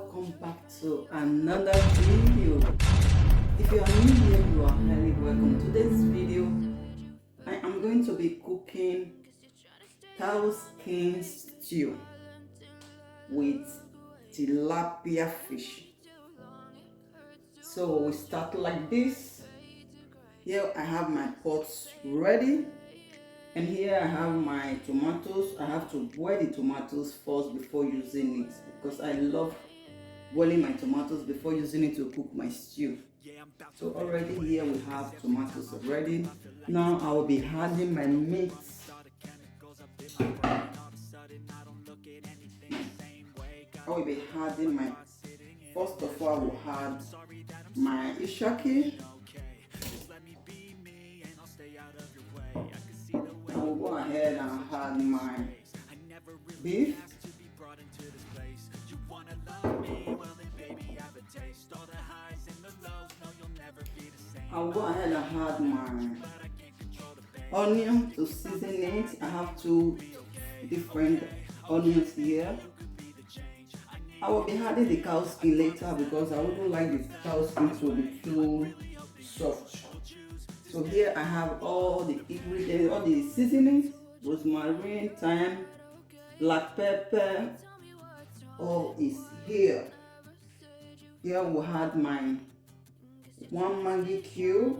welcome back to another video. If you are new here, you are highly welcome. Today's video, I am going to be cooking cowskinstew with tilapia fish. So we start like this. Here I have my pots ready, and here I have my tomatoes. I have to boil the tomatoes first before using it because I love boiling my tomatoes before using it to cook my stew. So already here we have tomatoes already. Now I will be adding my meat. I will be adding my, first of all I will add my ishaki. I will go ahead and add my beef. I'll go ahead and add my onion to season it. I have two different onions here. I will be adding the cow skin later because I wouldn't like the cow skin to be too soft. So here I have all the ingredients, all the seasonings, rosemary, thyme, black pepper, all is here. Here we'll add my 1 Maggi cube.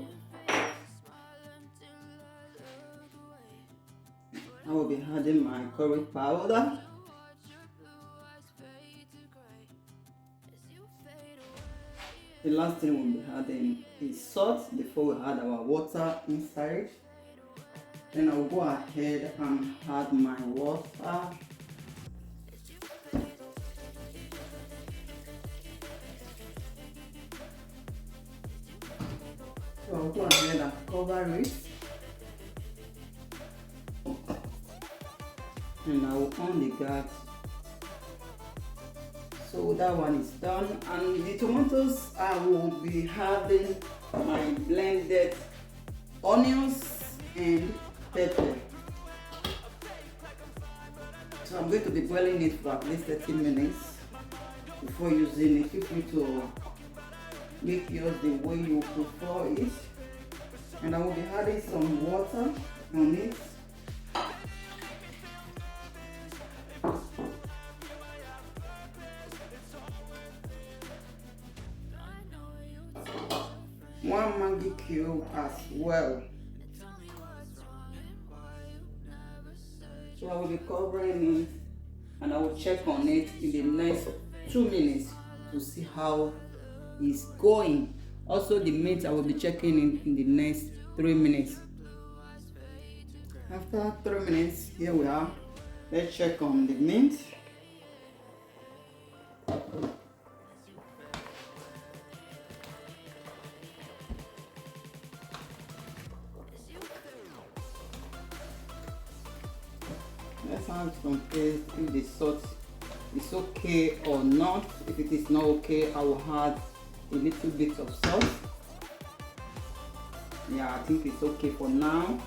I will be adding my curry powder. The last thing we'll be adding is salt before we add our water inside. Then I'll go ahead and add my water. So I'll go ahead and cover it. And I will on the gas. So that one is done. And the tomatoes, I will be having my blended onions and pepper. So I'm going to be boiling it for at least 30 minutes before using it. Feel free to make yours the way you prefer it. And I will be adding some water on it. One Maggi cube as well. So I will be covering it and I will check on it in the next 2 minutes to see how it's going. Also the meat I will be checking in the next 3 minutes. After 3 minutes, here we are. Let's check on the meat. Let's have some taste if the salt is okay or not. If it is not okay, I will add a little bit of salt. Yeah, I think it's okay for now.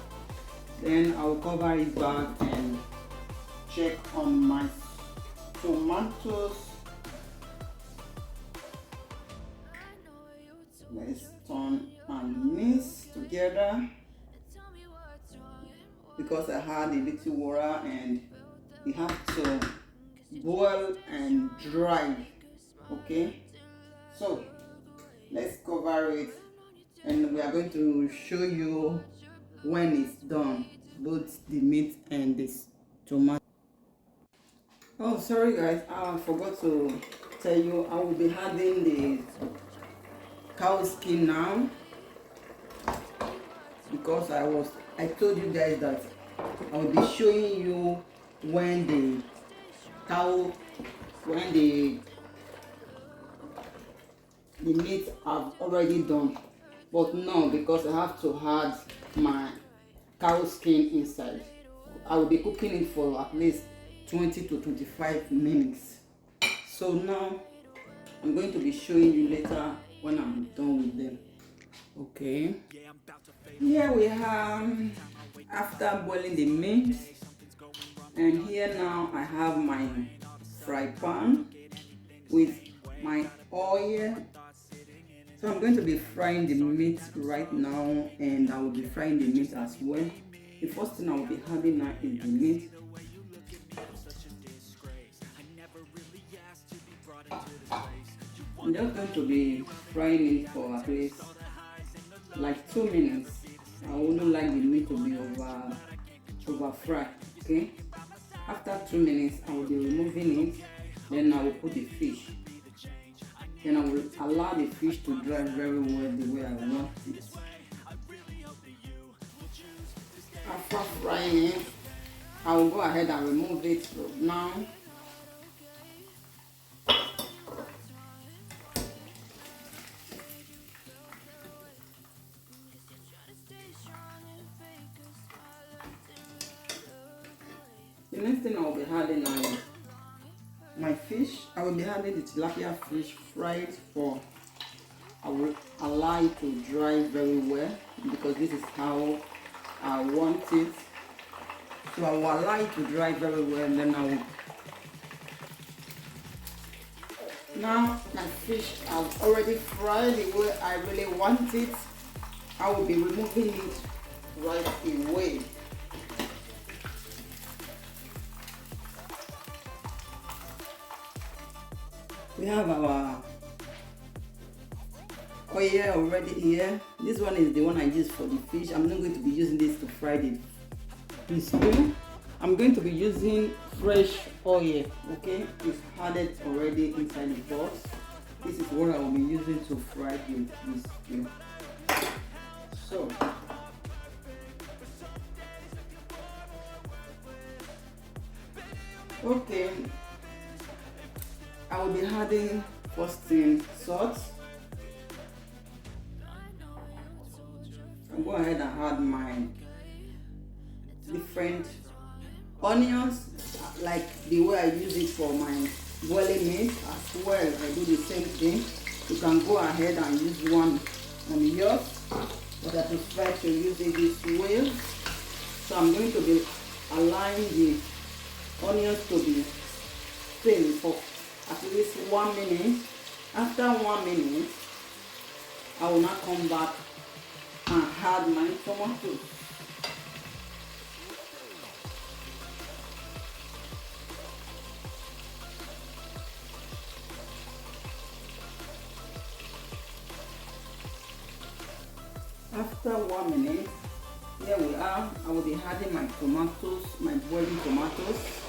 Then I will cover it back and check on my tomatoes. Let's turn and mix together because I had a little water and you have to boil and dry. Okay, so let's cover it and we are going to show you when it's done, both the meat and this tomato. Oh, sorry guys, I forgot to tell you, I will be adding the cow skin now because I told you guys that I will be showing you when the meat have already done, but no, because I have to add my cow skin inside. I will be cooking it for at least 20 to 25 minutes. So now I'm going to be showing you later when I'm done with them. Okay, here we have after boiling the meat, and here now I have my fry pan with oil. So I'm going to be frying the meat right now, and I will be frying the meat as well. The first thing I will be having now is the meat. I'm just going to be frying it for at least like 2 minutes. I wouldn't like the meat to be over fried. Okay. After 2 minutes, I will be removing it. Then I will put the fish. Then I will allow the fish to dry very well the way I want it. After frying it, I will go ahead and remove it now. The next thing I will be adding now is my fish. I will be adding the tilapia fish fried for. I will allow it to dry very well because this is how I want it. So I will allow it to dry very well, and then I will. Now my fish I've already fried the way I really want it. I will be removing it right away. We have our oil already here. This one is the one I use for the fish. I'm not going to be using this to fry the stew. I'm going to be using fresh oil. Okay, it's added already inside the box. This is what I will be using to fry the stew. So okay, I will be adding first thing salt. I'll go ahead and add my different onions, like the way I use it for my boiling meat as well. I do the same thing. You can go ahead and use one on yours, but I prefer to use it this way. So I'm going to be allowing the onions to be steamed for at least 1 minute. After 1 minute, I will now come back and add my tomatoes. After 1 minute, here we are. I will be adding my tomatoes, my boiling tomatoes.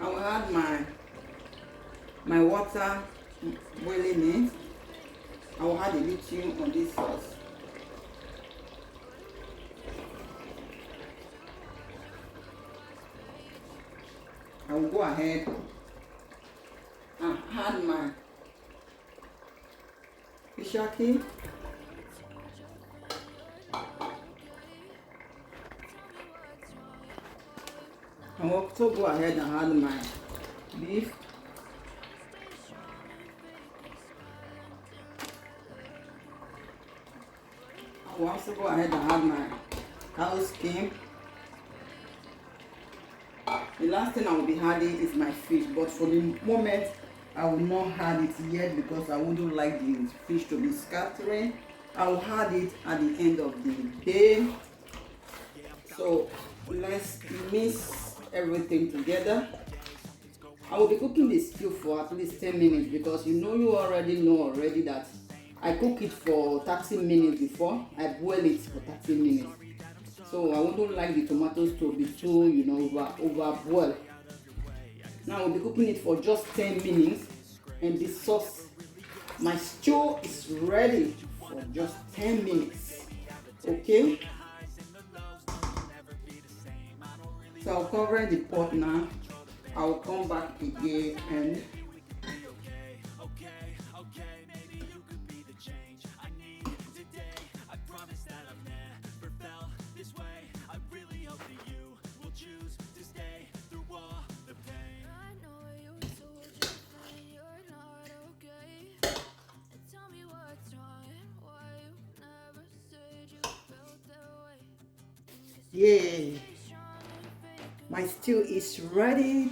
I will add my water boiling it. I will add a little on this sauce. I will go ahead and add my ishaki. I will also go ahead and add my beef. I will also go ahead and add my cowskin. The last thing I will be adding is my fish, but for the moment I will not add it yet because I wouldn't like the fish to be scattering. I will add it at the end of the day. So let's mix everything together. I will be cooking the stew for at least 10 minutes because you already know that I cook it for 30 minutes before I boil it for 30 minutes. So I wouldn't like the tomatoes to be too, over boiled. Now I will be cooking it for just 10 minutes, and the sauce, my stew is ready for just 10 minutes. Okay. So I'll cover the pot now. I'll come back again and Yay! My stew is ready.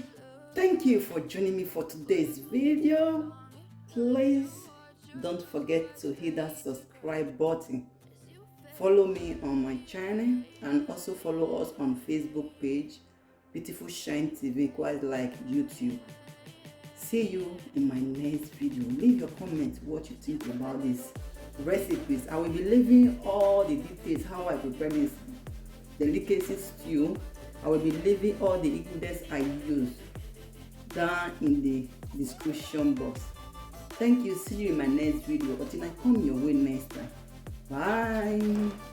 Thank you for joining me for today's video. Please don't forget to hit that subscribe button. Follow me on my channel and also follow us on Facebook page, Beautiful Shine TV, quite like YouTube. See you in my next video. Leave your comments what you think about these recipes. I will be leaving all the details how I prepare this delicacy stew. I will be leaving all the ingredients I use down in the description box. Thank you. See you in my next video. Until I come your way next time. Bye.